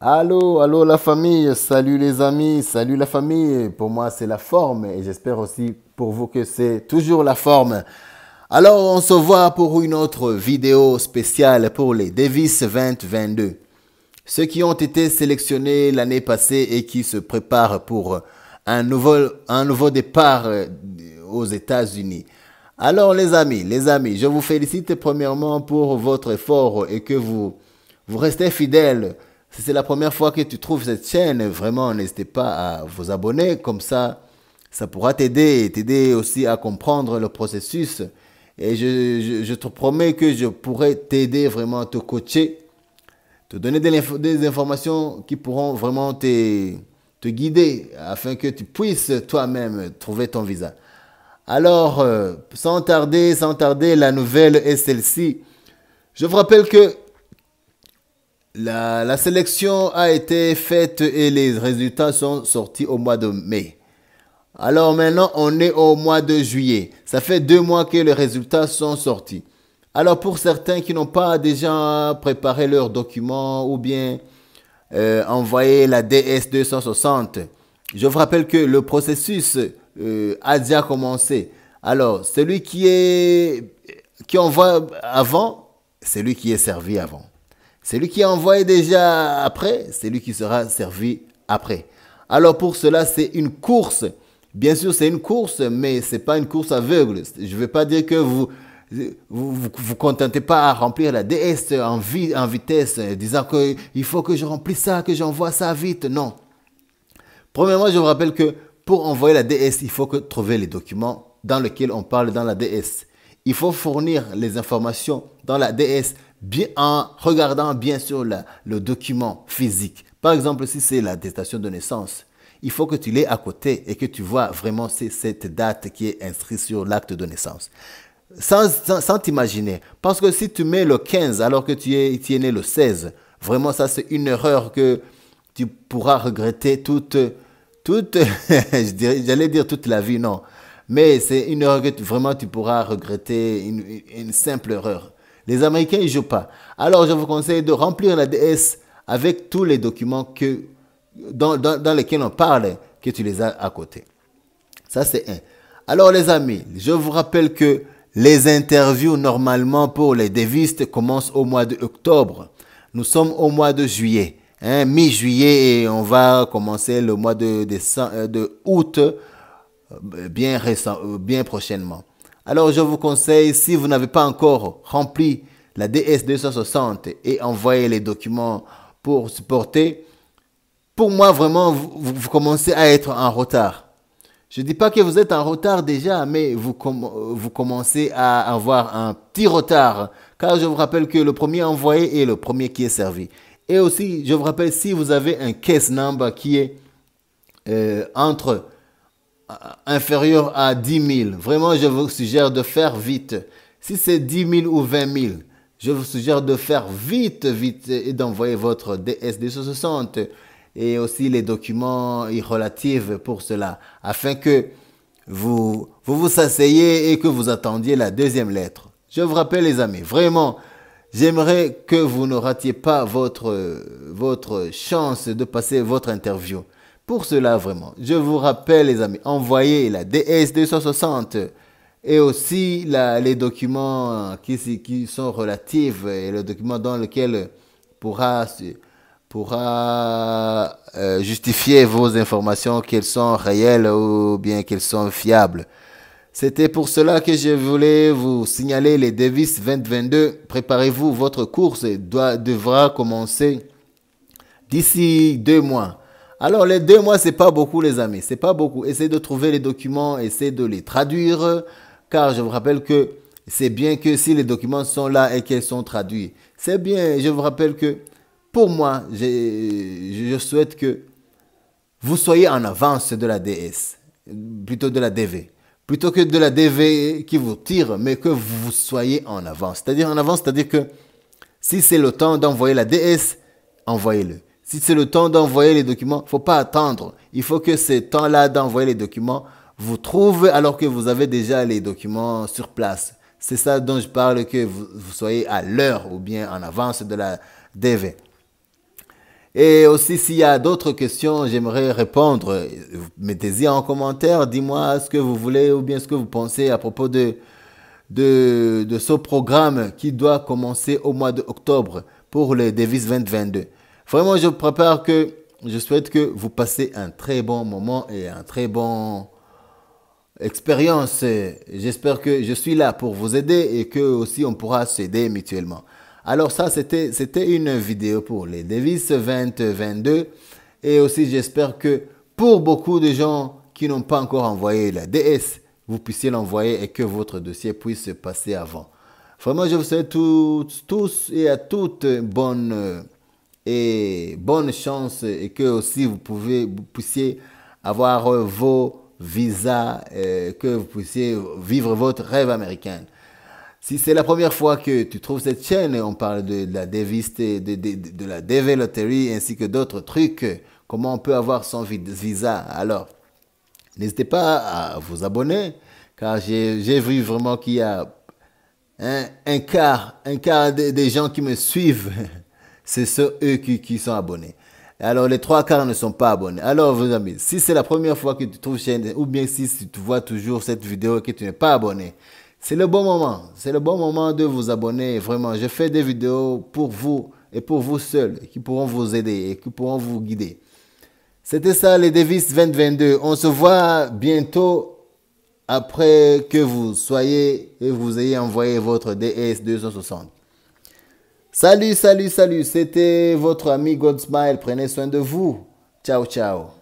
Allô, allô la famille, salut les amis, salut la famille. Pour moi, c'est la forme et j'espère aussi pour vous que c'est toujours la forme. Alors, on se voit pour une autre vidéo spéciale pour les Davis 2022. Ceux qui ont été sélectionnés l'année passée et qui se préparent pour un nouveau départ aux États-Unis. Alors les amis, je vous félicite premièrement pour votre effort et que vous restez fidèles. Si c'est la première fois que tu trouves cette chaîne, vraiment n'hésitez pas à vous abonner, comme ça pourra t'aider et t'aider aussi à comprendre le processus. Et je te promets que je pourrai t'aider vraiment à te coacher, te donner des informations qui pourront vraiment te guider afin que tu puisses toi-même trouver ton visa. Alors, sans tarder, la nouvelle est celle-ci. Je vous rappelle que la sélection a été faite et les résultats sont sortis au mois de mai. Alors maintenant, on est au mois de juillet. Ça fait 2 mois que les résultats sont sortis. Alors pour certains qui n'ont pas déjà préparé leurs documents ou bien envoyé la DS 260, je vous rappelle que le processus a déjà commencé. Alors celui qui envoie avant, c'est lui qui est servi avant. Celui qui a envoyé déjà après, c'est lui qui sera servi après. Alors pour cela, c'est une course. Bien sûr, c'est une course, mais ce n'est pas une course aveugle. Je ne veux pas dire que vous contentez pas à remplir la DS en vitesse, disant qu'il faut que je remplisse ça, que j'envoie ça vite. Non. Premièrement, je vous rappelle que pour envoyer la DS, il faut que trouver les documents dans lesquels on parle dans la DS. Il faut fournir les informations dans la DS bien, en regardant bien sûr le document physique. Par exemple, si c'est l'attestation de naissance, il faut que tu l'aies à côté et que tu vois vraiment cette date qui est inscrite sur l'acte de naissance. Sans t'imaginer. Parce que si tu mets le 15 alors que tu es né le 16, vraiment ça c'est une erreur que tu pourras regretter j'allais dire toute la vie, non. Mais c'est une erreur que vraiment tu pourras regretter, une simple erreur. Les Américains, ils ne jouent pas. Alors, je vous conseille de remplir la DS avec tous les documents dans lesquels on parle, que tu les as à côté. Ça, c'est un. Alors, les amis, je vous rappelle que les interviews, normalement, pour les dévistes, commencent au mois d'octobre. Nous sommes au mois de juillet, hein, mi-juillet, et on va commencer le mois de août bien prochainement. Alors, je vous conseille, si vous n'avez pas encore rempli la DS 260 et envoyé les documents pour supporter, pour moi, vraiment, vous commencez à être en retard. Je ne dis pas que vous êtes en retard déjà, mais vous commencez à avoir un petit retard. Car je vous rappelle que le premier envoyé est le premier qui est servi. Et aussi, je vous rappelle, si vous avez un case number qui est entre inférieur à 10 000, vraiment, je vous suggère de faire vite. Si c'est 10 000 ou 20 000, je vous suggère de faire vite et d'envoyer votre DS260 et aussi les documents relatifs pour cela, afin que vous asseyez et que vous attendiez la deuxième lettre. Je vous rappelle les amis, vraiment, j'aimerais que vous ne ratiez pas votre chance de passer votre interview. Pour cela, vraiment, je vous rappelle les amis, envoyez la DS260 et aussi les documents qui sont relatifs et le document dans lequel pourra justifier vos informations, qu'elles sont réelles ou bien qu'elles sont fiables. C'était pour cela que je voulais vous signaler les Davis 2022. Préparez-vous, votre course devra commencer d'ici 2 mois. Alors les 2 mois, c'est pas beaucoup les amis, c'est pas beaucoup. Essayez de trouver les documents, essayez de les traduire, car je vous rappelle que c'est bien que si les documents sont là et qu'ils sont traduits. C'est bien, je vous rappelle que pour moi, je souhaite que vous soyez en avance de la DS, plutôt de la DV. Plutôt que de la DV qui vous tire, mais que vous soyez en avance. C'est-à-dire en avance, c'est-à-dire que si c'est le temps d'envoyer la DS, envoyez-le. Si c'est le temps d'envoyer les documents, il ne faut pas attendre. Il faut que ce temps-là d'envoyer les documents vous trouve alors que vous avez déjà les documents sur place. C'est ça dont je parle, que vous soyez à l'heure ou bien en avance de la DV. Et aussi, s'il y a d'autres questions, j'aimerais répondre. Mettez-y en commentaire, dis-moi ce que vous voulez ou bien ce que vous pensez à propos de ce programme qui doit commencer au mois d'octobre pour les Davis 2022. Vraiment, je souhaite que vous passez un très bon moment et un très bon expérience. J'espère que je suis là pour vous aider et que aussi on pourra s'aider mutuellement. Alors ça, c'était une vidéo pour les Davis 2022 et aussi j'espère que pour beaucoup de gens qui n'ont pas encore envoyé la DS, vous puissiez l'envoyer et que votre dossier puisse se passer avant. Vraiment, je vous souhaite tous et à toutes bonne chance et que aussi vous puissiez avoir vos visas, que vous puissiez vivre votre rêve américain. Si c'est la première fois que tu trouves cette chaîne, on parle de la Davis, de la DV Lottery ainsi que d'autres trucs, comment on peut avoir son visa. Alors, n'hésitez pas à vous abonner, car j'ai vu vraiment qu'il y a un quart des gens qui me suivent, c'est eux qui sont abonnés. Alors, les trois quarts ne sont pas abonnés. Alors, vos amis, si c'est la première fois que tu trouves chaîne, ou bien si tu vois toujours cette vidéo et que tu n'es pas abonné, c'est le bon moment. C'est le bon moment de vous abonner. Vraiment, je fais des vidéos pour vous et pour vous seuls, qui pourront vous aider et qui pourront vous guider. C'était ça, les Davis 2022. On se voit bientôt après que vous soyez et vous ayez envoyé votre DS 260. Salut, salut, salut. C'était votre ami Godsmile. Prenez soin de vous. Ciao, ciao.